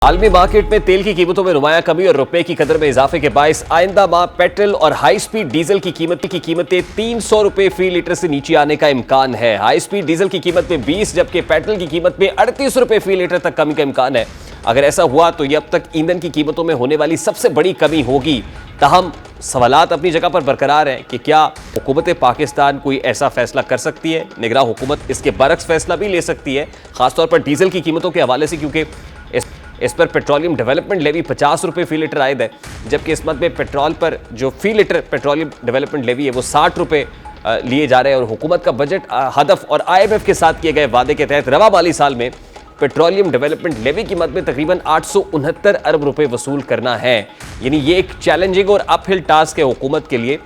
आलमी मार्केट में तेल की कीमतों में नुमाया कमी और रुपए की कदर में इजाफे के बायस आइंदा माह पेट्रोल और हाई स्पीड डीजल की कीमतें 300 रुपए फी लीटर से नीचे आने का इम्कान है। हाई स्पीड डीजल की कीमत में 20 जबकि पेट्रोल की कीमत में 38 रुपए फी लीटर तक कमी का इम्कान है। अगर ऐसा हुआ तो यह अब तक ईंधन की कीमतों में होने वाली सबसे बड़ी कमी होगी। ताहम सवालात अपनी जगह पर बरकरार हैं कि क्या हुकूमत पाकिस्तान कोई ऐसा फैसला कर सकती है। निगरान हुकूमत इसके बरक्स फैसला भी ले सकती है, खासतौर पर डीजल की कीमतों के हवाले से, क्योंकि इस पर पेट्रोलियम डेवलपमेंट लेवी 50 रुपए फी लीटर आयद है, जबकि इस मद में पेट्रोल पर जो फी लीटर पेट्रोलियम डेवलपमेंट लेवी है वो 60 रुपए लिए जा रहे हैं। और हुकूमत का बजट हदफ और IMF के साथ किए गए वादे के तहत रवा माली साल में पेट्रोलियम डेवलपमेंट लेवी की मद में तकरीबन 869 अरब रुपए वसूल करना है। यानी ये एक चैलेंजिंग और अपहिल टास्क है हुकूमत के लिए।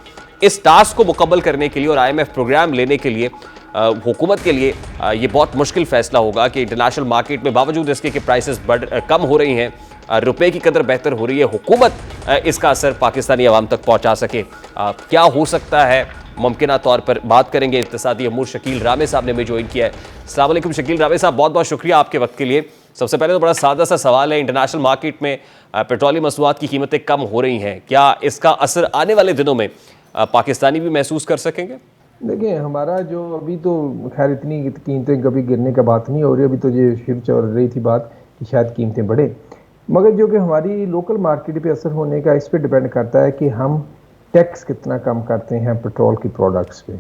इस टास्क को मुकम्मल करने के लिए और IMF प्रोग्राम लेने के लिए हुकूमत के लिए ये बहुत मुश्किल फैसला होगा कि इंटरनेशनल मार्केट में बावजूद इसके कि प्राइसेस कम हो रही हैं, रुपए की कदर बेहतर हो रही है, हुकूमत इसका असर पाकिस्तानी अवाम तक पहुंचा सके। क्या हो सकता है मुमकिन तौर पर बात करेंगे। इक़्तिसादी अमूर शकील रामे साहब ने हमें ज्वाइन किया है। अस्सलाम वालेकुम शकील रामे साहब, बहुत बहुत शुक्रिया आपके वक्त के लिए। सबसे पहले तो बड़ा सादा सा सवाल है, इंटरनेशनल मार्केट में पेट्रोलियम मसनूआत की कीमतें कम हो रही हैं, क्या इसका असर आने वाले दिनों में पाकिस्तानी भी महसूस कर सकेंगे? देखिए, हमारा जो अभी तो खैर इतनी कीमतें कभी गिरने का बात नहीं हो रही। अभी तो ये शुरू चल रही थी बात कि शायद कीमतें बढ़े, मगर जो कि हमारी लोकल मार्केट पे असर होने का इस पे डिपेंड करता है कि हम टैक्स कितना कम करते हैं पेट्रोल की प्रोडक्ट्स पे।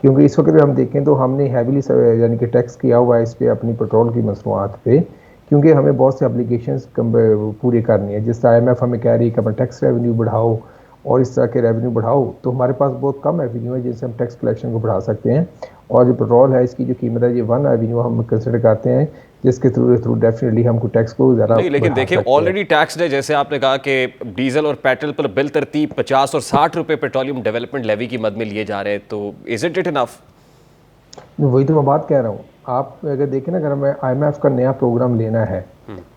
क्योंकि इस वक्त हम देखें तो हमने हैवीली यानी कि टैक्स किया हुआ है इस पर अपनी पेट्रोल की मसनूआत पे, क्योंकि हमें बहुत से एप्लीकेशंस पूरी करनी है। जिस IMF हमें कह रही है कि अपना टैक्स रेवेन्यू बढ़ाओ और इस तरह के रेवेन्यू बढ़ाओ, तो हमारे पास बहुत कम एवेन्यू है जिनसे हम टैक्स कलेक्शन को बढ़ा सकते हैं। और जो पेट्रोल है इसकी जो कीमत है ये वन एवेन्यू हम कंसिडर करते हैं जिसके थ्रू डेफिनेटली हमको टैक्स को ज़्यादा नहीं, लेकिन देखिए ऑलरेडी टैक्स है। जैसे आपने कहा कि डीजल और पेट्रोल पर बिल तरतीब 50 और 60 रुपए पेट्रोलियम डेवलपमेंट लेवी की मद में लिए जा रहे हैं, तो इज इट इनफ? वही तो मैं बात कह रहा हूँ। आप अगर देखें ना, अगर हमें IMF का नया प्रोग्राम लेना है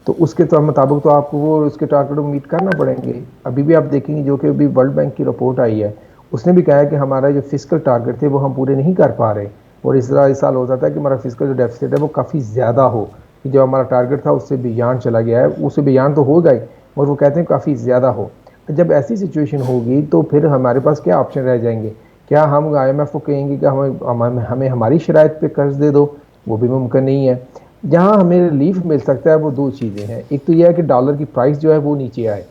तो उसके तो मुताबिक तो आपको वो उसके टारगेट को मीट करना पड़ेंगे। अभी भी आप देखेंगे जो कि अभी वर्ल्ड बैंक की रिपोर्ट आई है, उसने भी कहा है कि हमारा जो फिजिकल टारगेट थे वो हम पूरे नहीं कर पा रहे। और इस तरह इस साल हो जाता है कि हमारा फिजिकल जो डेफिसिट है वो काफ़ी ज़्यादा हो, कि जो हमारा टारगेट था उससे बियॉन्ड चला गया है। उससे बियॉन्ड तो होगा ही, और वो कहते हैं काफ़ी ज़्यादा हो। जब ऐसी सिचुएशन होगी तो फिर हमारे पास क्या ऑप्शन रह जाएंगे? क्या हम IMF को कहेंगे कि हमें हमारी शराइत पे कर्ज दे दो? वो भी मुमकिन नहीं है। जहाँ हमें रिलीफ मिल सकता है वो दो चीज़ें हैं। एक तो यह है कि डॉलर की प्राइस जो है वो नीचे आए,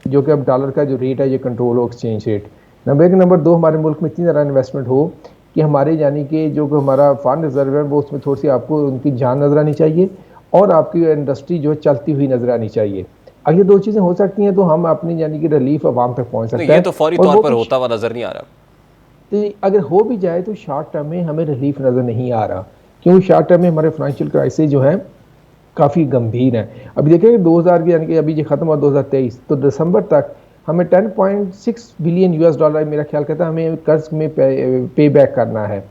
जो कि अब डॉलर का जो रेट है ये कंट्रोल हो, एक्सचेंज रेट। नंबर 1। नंबर 2, हमारे मुल्क में इतनी ज़्यादा इन्वेस्टमेंट हो कि हमारे यानी कि जो हमारा फंड रिजर्व है वो उसमें थोड़ी सी आपको उनकी जान नज़र आनी चाहिए और आपकी इंडस्ट्री जो है चलती हुई नज़र आनी चाहिए। अगर ये दो चीज़ें हो सकती हैं तो हम अपनी यानी कि रिलीफ आवाम तक पहुँच सकते हैं। ये तो फौरी तौर पर होता हुआ नजर नहीं आ रहा। तो अगर हो भी जाए तो शॉर्ट टर्म में हमें रिलीफ नज़र नहीं आ रहा, क्योंकि शॉर्ट टर्म में हमारे फाइनेंशियल क्राइसिस जो है काफ़ी गंभीर है। अभी देखिए 2000 की यानी कि अभी जो ख़त्म हुआ 2023, तो दिसंबर तक हमें 10.6 बिलियन US डॉलर मेरा ख्याल कहता है हमें कर्ज में पे बैक करना है।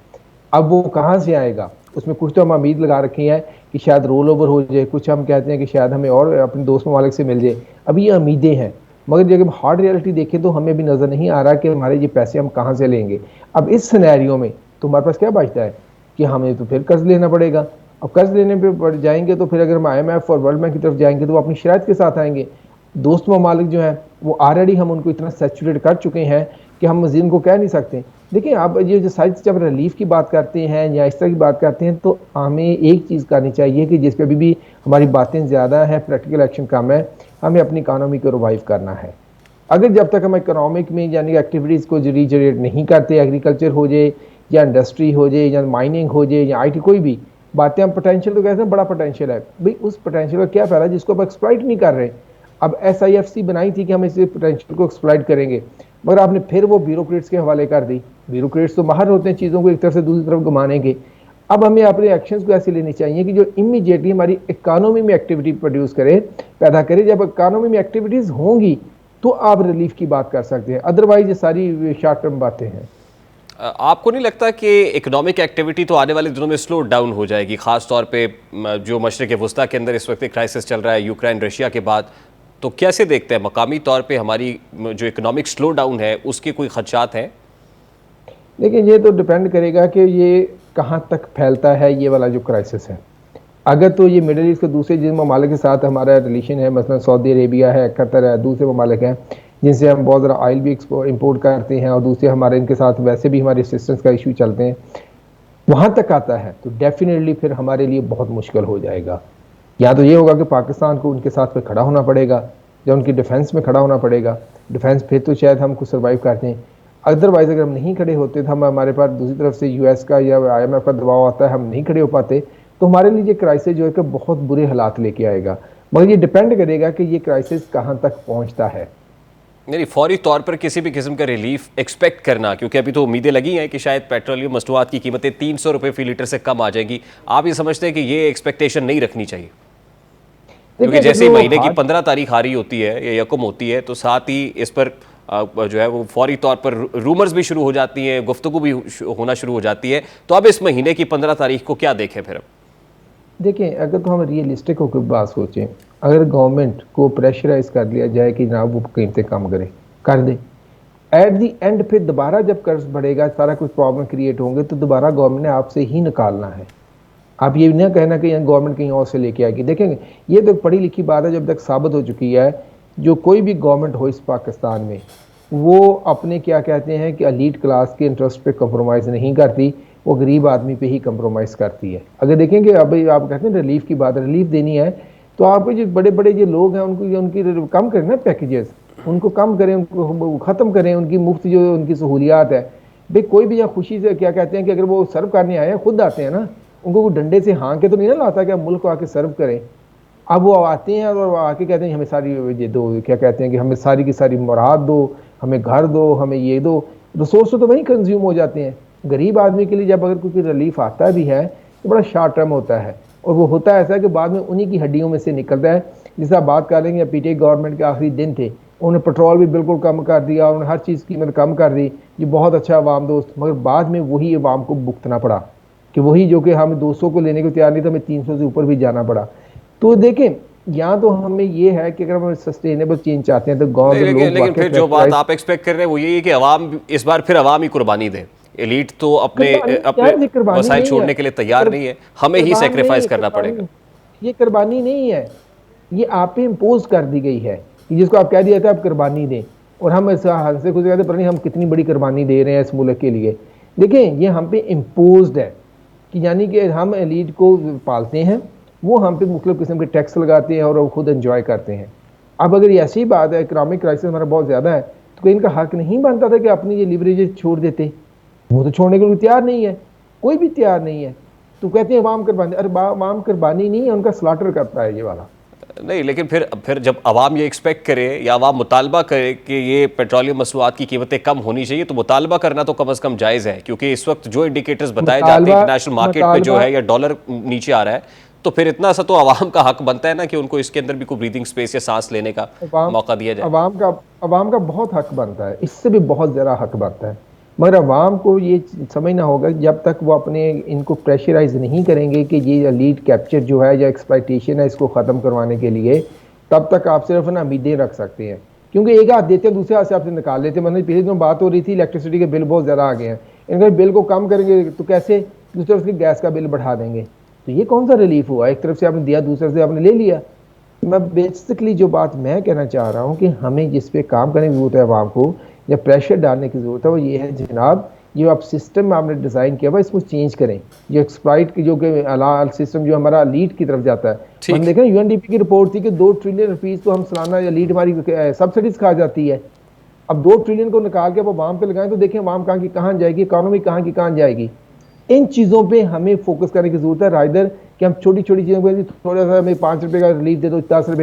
अब वो कहाँ से आएगा? उसमें कुछ तो हम उम्मीद लगा रखी है कि शायद रोल ओवर हो जाए, कुछ हम कहते हैं कि शायद हमें और अपने दोस्त ममालिक से मिल जाए। अभी ये उम्मीदें हैं, मगर जब हार्ड रियलिटी देखें तो हमें भी नज़र नहीं आ रहा कि हमारे ये पैसे हम कहाँ से लेंगे। अब इस सिनेरियो में तो हमारे पास क्या बचता है कि हमें तो फिर कर्ज लेना पड़ेगा। अब कर्ज लेने पे बढ़ जाएंगे तो फिर अगर हम IMF और वर्ल्ड बैंक की तरफ जाएंगे तो वो अपनी शराइत के साथ आएंगे। दोस्त ममालिक जो हैं वो ऑलरेडी हम उनको इतना सैचुरेट कर चुके हैं कि हम मज़ीद उनको कह नहीं सकते। देखिए, आप ये जो साइज जब रिलीफ की बात करते हैं या इस तरह की बात करते हैं तो हमें एक चीज़ करनी चाहिए कि जिस पे अभी भी हमारी बातें ज़्यादा हैं, प्रैक्टिकल एक्शन कम है। हमें अपनी इकानमी को रिवाइव करना है। अगर जब तक हम इकोनॉमिक में यानी एक्टिविटीज़ को रीजनरेट नहीं करते, एग्रीकल्चर हो जाए या इंडस्ट्री हो जाए या माइनिंग हो जाए या IT कोई भी बातें, हम पोटेंशियल तो कहते हैं बड़ा पोटेंशियल है भाई, उस पोटेंशियल का क्या फ़ायदा जिसको आप एक्सप्लॉइट नहीं कर रहे। अब SIFC बनाई थी कि हम इस पोटेंशियल को एक्सप्लॉइट करेंगे, मगर आपने फिर वो ब्यूरोक्रेट्स के हवाले कर दी। ब्यूरोक्रेट्स तो माहिर होते हैं चीज़ों को एक तरफ से दूसरी तरफ घुमाने के। अब हमें अपने एक्शंस को ऐसे लेने चाहिए कि जो इमीडिएटली हमारी इकानमी में एक्टिविटी प्रोड्यूस करे, पैदा करे। जब इकानमी में एक्टिविटीज़ होंगी तो आप रिलीफ की बात कर सकते हैं, अदरवाइज ये सारी शॉर्ट टर्म बातें हैं। आपको नहीं लगता कि इकोनॉमिक एक्टिविटी तो आने वाले दिनों में स्लो डाउन हो जाएगी, खास तौर पे जो मशरिक़ वस्ता के अंदर इस वक्त क्राइसिस चल रहा है यूक्रेन रशिया के बाद? तो कैसे देखते हैं मकामी तौर पे हमारी जो इकोनॉमिक स्लो डाउन है उसके कोई खदशात हैं? देखिए, ये तो डिपेंड करेगा कि ये कहाँ तक फैलता है ये वाला जो क्राइसिस है। अगर तो ये मिडिल ईस्ट के दूसरे जिन ममालिक के साथ हमारा रिलेशन है, मसलन सऊदी अरेबिया है, कतर है, दूसरे ममालिक हैं जिनसे हम बहुत ज़्यादा ऑयल भी इंपोर्ट करते हैं और दूसरे हमारे इनके साथ वैसे भी हमारे असिस्टेंस का इशू चलते हैं, वहाँ तक आता है तो डेफिनेटली फिर हमारे लिए बहुत मुश्किल हो जाएगा। या तो ये होगा कि पाकिस्तान को उनके साथ में खड़ा होना पड़ेगा, या उनकी डिफेंस में खड़ा होना पड़ेगा। डिफेंस फिर तो शायद हम कुछ सर्वाइव करते हैं, अदरवाइज अगर हम नहीं खड़े होते तो हम हमारे पास दूसरी तरफ से यूएस का या IMF का दबाव आता है, हम नहीं खड़े हो पाते, तो हमारे लिए ये क्राइसिस जो है कि बहुत बुरे हालात लेके आएगा। मगर ये डिपेंड करेगा कि ये क्राइसिस कहाँ तक पहुँचता है। नहीं, फौरी तौर पर किसी भी किस्म का रिलीफ एक्सपेक्ट करना, क्योंकि अभी तो उम्मीदें लगी हैं कि शायद पेट्रोलियम मसनूआत की कीमतें 300 रुपये फी लीटर से कम आ जाएंगी। आप ये समझते हैं कि ये एक्सपेक्टेशन नहीं रखनी चाहिए? क्योंकि जैसे ही महीने की 15 तारीख आ रही होती है या यकम होती है तो साथ ही इस पर जो है वो फौरी तौर पर रूमर्स भी शुरू हो जाती हैं, गुफ्तगू भी होना शुरू हो जाती है। तो अब इस महीने की 15 तारीख को क्या देखें फिर? देखें, अगर तो हम रियलिस्टिक होकर बात सोचें, अगर गवर्नमेंट को प्रेशराइज कर लिया जाए कि जनाब वो कीमतें कम करें, कर दे, एट दी एंड फिर दोबारा जब कर्ज बढ़ेगा, सारा कुछ प्रॉब्लम क्रिएट होंगे, तो दोबारा गवर्नमेंट ने आपसे ही निकालना है। आप ये ना कहना कि गवर्नमेंट कहीं और से लेके आएगी। देखेंगे, ये तो पढ़ी लिखी बात है, जब तक साबित हो चुकी है, जो कोई भी गवर्नमेंट हो इस पाकिस्तान में, वो अपने क्या कहते हैं कि एलीट क्लास के इंटरेस्ट पे कंप्रोमाइज़ नहीं करती, वो गरीब आदमी पे ही कंप्रोमाइज़ करती है। अगर देखेंगे, अब आप कहते हैं रिलीफ की बात, रिलीफ देनी है तो आप जो बड़े बड़े जो लोग हैं उनको उनकी कम करें ना, पैकेजेस उनको कम करें, उनको ख़त्म करें, उनकी मुफ्त जो उनकी सहूलियात है। भाई कोई भी यहाँ खुशी से क्या कहते हैं कि अगर वो सर्व करने आए हैं, खुद आते हैं ना, उनको डंडे से हाँ के तो नहीं ना लाता कि आप मुल्क को आके सर्व करें। अब वो आते हैं और आके कहते हैं हमें सारी ये दो, क्या कहते हैं कि हमें सारी की सारी मुराद दो, हमें घर दो, हमें ये दो। रिसोर्स तो वहीं कंज्यूम हो जाते हैं। गरीब आदमी के लिए जब अगर कोई रिलीफ आता भी है तो बड़ा शॉर्ट टर्म होता है, और वो होता ऐसा है कि बाद में उन्हीं की हड्डियों में से निकलता है। जिस आप बात कर लेंगे, पीटीआई गवर्नमेंट के आखिरी दिन थे, उन्होंने पेट्रोल भी बिल्कुल कम कर दिया, उन्होंने हर चीज़ की कीमत कम कर दी, ये बहुत अच्छा अवाम दोस्त। मगर बाद में वही अवाम को भुगतना पड़ा कि वही जो कि हम 200 को लेने को तैयार नहीं, तो हमें 300 से ऊपर भी जाना पड़ा। तो देखें, यहाँ तो हमें ये है कि अगर हम सस्टेनेबल चेंज चाहते हैं तो गाँव के लोग, लेकिन फिर जो बात आप एक्सपेक्ट कर रहे हैं वो यही है कि अवाम इस बार फिर अवाम ही कुर्बानी दे। एलीट तो अपने वसाइल छोड़ने के लिए तैयार नहीं है, हमें ही सेक्रीफाइस करना पड़ेगा। ये कुर्बानी नहीं है, ये आप पे इम्पोज कर दी गई है, जिसको आप कह दिया था आप कुर्बानी दें, और हम हंसे खुद कहते पर नहीं हम कितनी बड़ी कुर्बानी दे रहे हैं इस मुल्क के लिए। देखें, ये हम पे इम्पोज्ड है कि यानी कि हम एलीट को पालते हैं, वो हम पे मुख्तलिफ किस्म के टैक्स लगाते हैं और वो खुद एंजॉय करते हैं। अब अगर ये ऐसी बात है, इकनॉमिक क्राइसिस हमारा बहुत ज़्यादा है, तो इनका हक नहीं बनता था कि अपनी ये लिवरेज छोड़ देते? वो तो छोड़ने के लिए तैयार नहीं है, कोई भी तैयार नहीं है। तो कहते हैं अवाम कुर्बानी, अरे अवाम कुर्बानी नहीं है, उनका स्लॉटर करता है ये वाला। नहीं, लेकिन फिर जब अवाम ये एक्सपेक्ट करे या अवाम मुतालबा करे कि ये पेट्रोलियम मसनूआत की कीमतें कम होनी चाहिए, तो मुतालबा करना तो कम अज़ कम जायज़ है। क्योंकि इस वक्त जो इंडिकेटर्स बताए जाते हैं इंटरनेशनल मार्केट में जो है, या डॉलर नीचे आ रहा है, तो फिर इतना सा तो अवाम का हक बनता है ना कि उनको इसके अंदर भी कोई ब्रीदिंग स्पेस या सांस लेने का मौका दिया जाए। अवाम का बहुत हक बनता है, इससे भी बहुत ज़्यादा हक बनता है। मगर अवाम को ये समझना होगा जब तक वो अपने इनको प्रेशराइज नहीं करेंगे कि ये लीड कैप्चर जो है या एक्सप्लॉइटेशन है, इसको ख़त्म करवाने के लिए, तब तक आप सिर्फ ना उम्मीदें रख सकते हैं। क्योंकि एक हाथ देते हैं, दूसरे हाथ से आपसे निकाल लेते हैं। मतलब पिछले दिनों बात हो रही थी, इलेक्ट्रिसिटी के बिल बहुत ज़्यादा आ गए हैं, इनका बिल को कम करेंगे तो कैसे? दूसरी तरफ से गैस का बिल बढ़ा देंगे। तो ये कौन सा रिलीफ हुआ? एक तरफ से आपने दिया, दूसरे से आपने ले लिया। मैं बेसिकली जो बात मैं कहना चाह रहा हूँ कि हमें जिस पे काम करने की ज़रूरत है, अवाम को या प्रेशर डालने की ज़रूरत है, वो ये है जनाब, जो आप सिस्टम आपने डिज़ाइन किया हुआ इसको चेंज करें। जो एक्सप्लॉइट की जो कि अलाल सिस्टम जो हमारा लीड की तरफ जाता है, हम देखें UNDP की रिपोर्ट थी कि 2 ट्रिलियन रुपीज़ तो हम सालाना या लीड हमारी सब्सिडीज खा जाती है। अब 2 ट्रिलियन को निकाल के आप अवाम पे लगाएं तो देखें अवाम कहाँ की कहाँ जाएगी, इकॉनमी कहाँ की कहाँ जाएगी। इन चीज़ों पे हमें फोकस करने की ज़रूरत है, राइदर कि हम छोटी छोटी चीज़ों पर थोड़ा सा हमें 5 रुपये का रिलीफ दे दो, 10 रुपये